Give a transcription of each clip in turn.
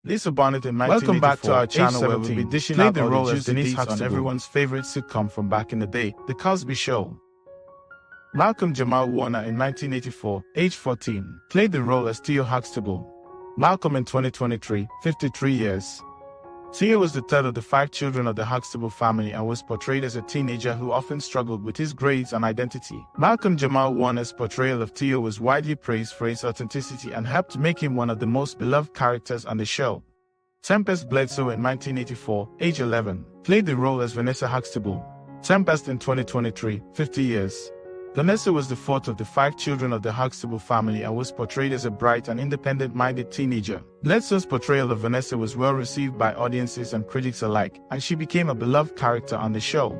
Lisa Bonet in 1984. Welcome back to our channel where we'll be dishing out the role as Denise on Huxtable. everyone's favorite sitcom from back in the day, The Cosby Show. Malcolm Jamal Warner in 1984, age 14, played the role as Theo Huxtable. Malcolm in 2023, 53 years. Theo was the third of the 5 children of the Huxtable family and was portrayed as a teenager who often struggled with his grades and identity. Malcolm Jamal Warner's portrayal of Theo was widely praised for its authenticity and helped make him one of the most beloved characters on the show. Tempest Bledsoe in 1984, age 11, played the role as Vanessa Huxtable. Tempest in 2023, 50 years. Vanessa was the fourth of the 5 children of the Huxtable family and was portrayed as a bright and independent-minded teenager. Bledsoe's portrayal of Vanessa was well received by audiences and critics alike, and she became a beloved character on the show.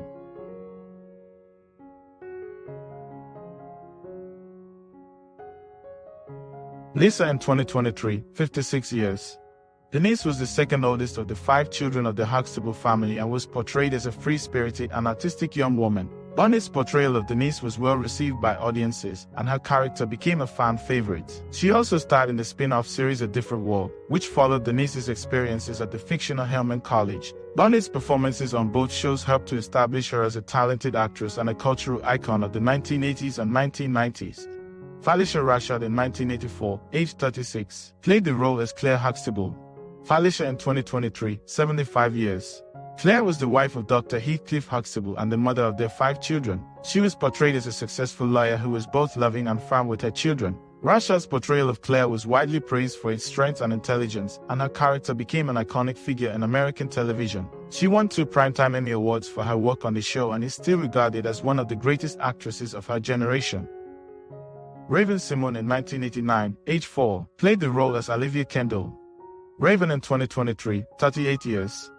Lisa in 2023, 56 years. Denise was the second oldest of the 5 children of the Huxtable family and was portrayed as a free-spirited and artistic young woman. Bonnet's portrayal of Denise was well received by audiences, and her character became a fan favorite. She also starred in the spin-off series A Different World, which followed Denise's experiences at the fictional Hillman College. Bonnet's performances on both shows helped to establish her as a talented actress and a cultural icon of the 1980s and 1990s. Felicia Rashad in 1984, age 36, played the role as Claire Huxtable. Felicia in 2023, 75 years. Claire was the wife of Dr. Heathcliff Huxtable and the mother of their 5 children. She was portrayed as a successful lawyer who was both loving and firm with her children. Rashad's portrayal of Claire was widely praised for its strength and intelligence, and her character became an iconic figure in American television. She won 2 Primetime Emmy Awards for her work on the show and is still regarded as one of the greatest actresses of her generation. Raven Simone in 1989, age 4, played the role as Olivia Kendall. Raven in 2023, 38 years.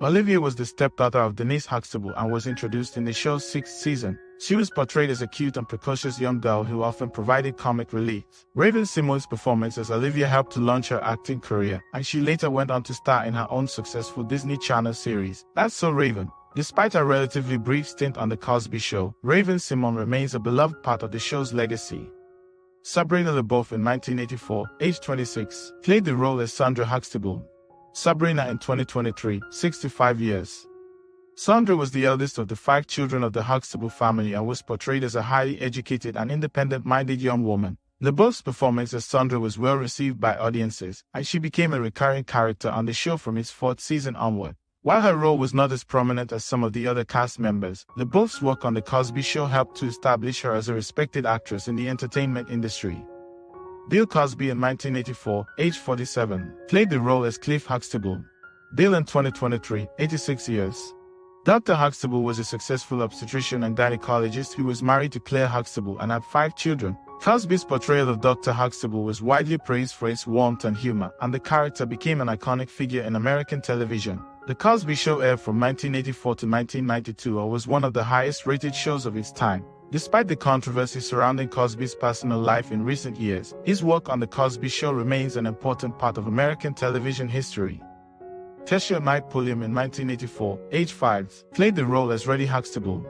Olivia was the stepdaughter of Denise Huxtable and was introduced in the show's 6th season. She was portrayed as a cute and precocious young girl who often provided comic relief. Raven Simone's performance as Olivia helped to launch her acting career, and she later went on to star in her own successful Disney Channel series, That's So Raven. Despite her relatively brief stint on The Cosby Show, Raven Simone remains a beloved part of the show's legacy. Sabrina LaBeouf in 1984, age 26, played the role as Sandra Huxtable. Sabrina in 2023, 65 years. Sandra was the eldest of the 5 children of the Huxtable family and was portrayed as a highly educated and independent-minded young woman. LaBeouf's performance as Sandra was well received by audiences, and she became a recurring character on the show from its 4th season onward. While her role was not as prominent as some of the other cast members, LaBeouf's work on The Cosby Show helped to establish her as a respected actress in the entertainment industry. Bill Cosby in 1984, age 47, played the role as Cliff Huxtable. Bill in 2023, 86 years. Dr. Huxtable was a successful obstetrician and gynecologist who was married to Claire Huxtable and had 5 children. Cosby's portrayal of Dr. Huxtable was widely praised for its warmth and humor, and the character became an iconic figure in American television. The Cosby Show aired from 1984 to 1992 and was one of the highest-rated shows of its time. Despite the controversy surrounding Cosby's personal life in recent years, his work on The Cosby Show remains an important part of American television history. Kesha Knight Pulliam in 1984, age 5, played the role as Reddy Huxtable.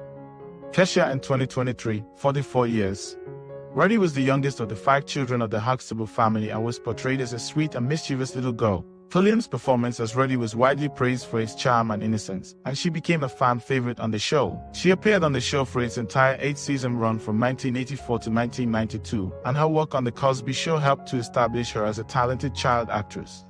Kesha in 2023, 44 years. Reddy was the youngest of the 5 children of the Huxtable family and was portrayed as a sweet and mischievous little girl. Pulliam's performance as Reddy was widely praised for its charm and innocence, and she became a fan favorite on the show. She appeared on the show for its entire 8-season run from 1984 to 1992, and her work on The Cosby Show helped to establish her as a talented child actress.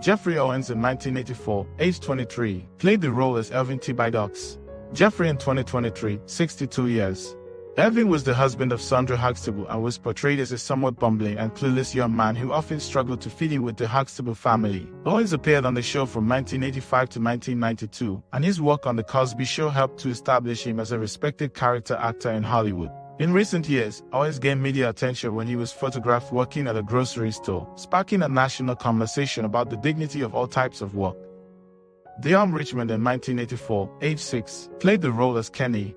Jeffrey Owens in 1984, age 23, played the role as Elvin T. Bidox. Jeffrey in 2023, 62 years. Elvin was the husband of Sandra Huxtable and was portrayed as a somewhat bumbling and clueless young man who often struggled to fit in with the Huxtable family. Owens appeared on the show from 1985 to 1992, and his work on The Cosby Show helped to establish him as a respected character actor in Hollywood. In recent years, Owens gained media attention when he was photographed working at a grocery store, sparking a national conversation about the dignity of all types of work. Dionne Richmond in 1984, age 6, played the role as Kenny.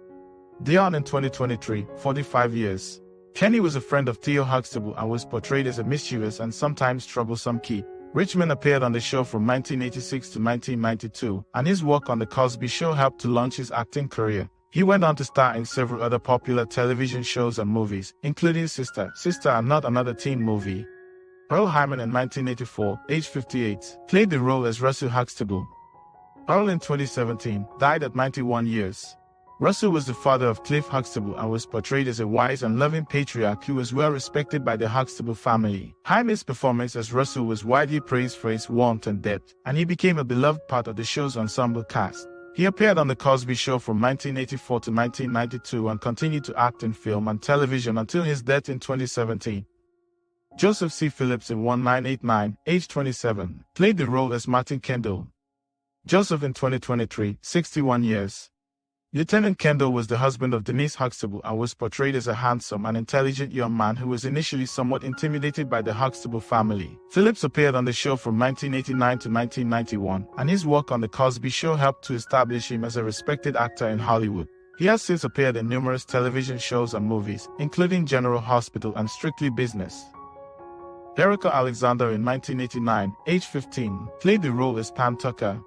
Dionne in 2023, 45 years. Kenny was a friend of Theo Huxtable and was portrayed as a mischievous and sometimes troublesome kid. Richmond appeared on the show from 1986 to 1992, and his work on The Cosby Show helped to launch his acting career. He went on to star in several other popular television shows and movies, including Sister and Not Another Teen Movie. Earl Hyman in 1984, age 58, played the role as Russell Huxtable. Earl in 2017 died at 91 years. Russell was the father of Cliff Huxtable and was portrayed as a wise and loving patriarch who was well respected by the Huxtable family. Hyman's performance as Russell was widely praised for his warmth and depth, and he became a beloved part of the show's ensemble cast. He appeared on The Cosby Show from 1984 to 1992 and continued to act in film and television until his death in 2017. Joseph C. Phillips in 1989, age 27, played the role as Martin Kendall. Joseph in 2023, 61 years. Lieutenant Kendall was the husband of Denise Huxtable and was portrayed as a handsome and intelligent young man who was initially somewhat intimidated by the Huxtable family. Phillips appeared on the show from 1989 to 1991, and his work on The Cosby Show helped to establish him as a respected actor in Hollywood. He has since appeared in numerous television shows and movies, including General Hospital and Strictly Business. Erica Alexander in 1989, age 15, played the role as Pam Tucker.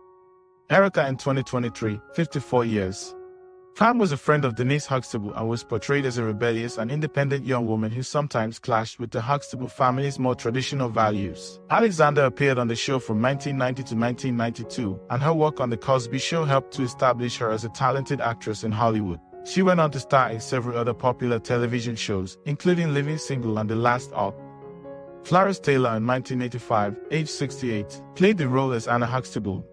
Erica in 2023, 54 years. Pam was a friend of Denise Huxtable and was portrayed as a rebellious and independent young woman who sometimes clashed with the Huxtable family's more traditional values. Alexander appeared on the show from 1990 to 1992, and her work on The Cosby Show helped to establish her as a talented actress in Hollywood. She went on to star in several other popular television shows, including Living Single and The Last Op. Clarence Taylor in 1985, age 68, played the role as Anna Huxtable.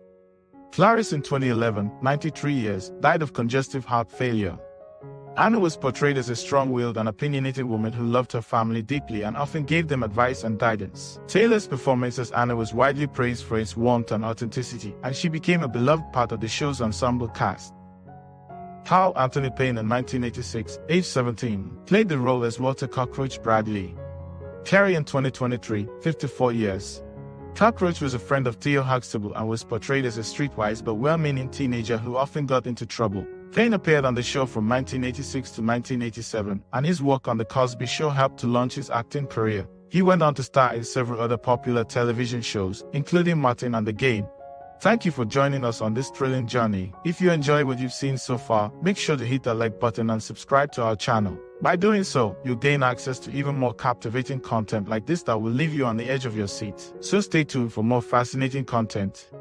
Clarice in 2011, 93 years, died of congestive heart failure. Anna was portrayed as a strong-willed and opinionated woman who loved her family deeply and often gave them advice and guidance. Taylor's performance as Anna was widely praised for its warmth and authenticity, and she became a beloved part of the show's ensemble cast. Carl Anthony Payne in 1986, age 17, played the role as Walter Cockroach Bradley. Carrie in 2023, 54 years. Cockroach was a friend of Theo Huxtable and was portrayed as a streetwise but well-meaning teenager who often got into trouble. Payne appeared on the show from 1986 to 1987, and his work on The Cosby Show helped to launch his acting career. He went on to star in several other popular television shows, including Martin and the Game. Thank you for joining us on this thrilling journey. If you enjoy what you've seen so far, make sure to hit that like button and subscribe to our channel. By doing so, you'll gain access to even more captivating content like this that will leave you on the edge of your seat. So stay tuned for more fascinating content.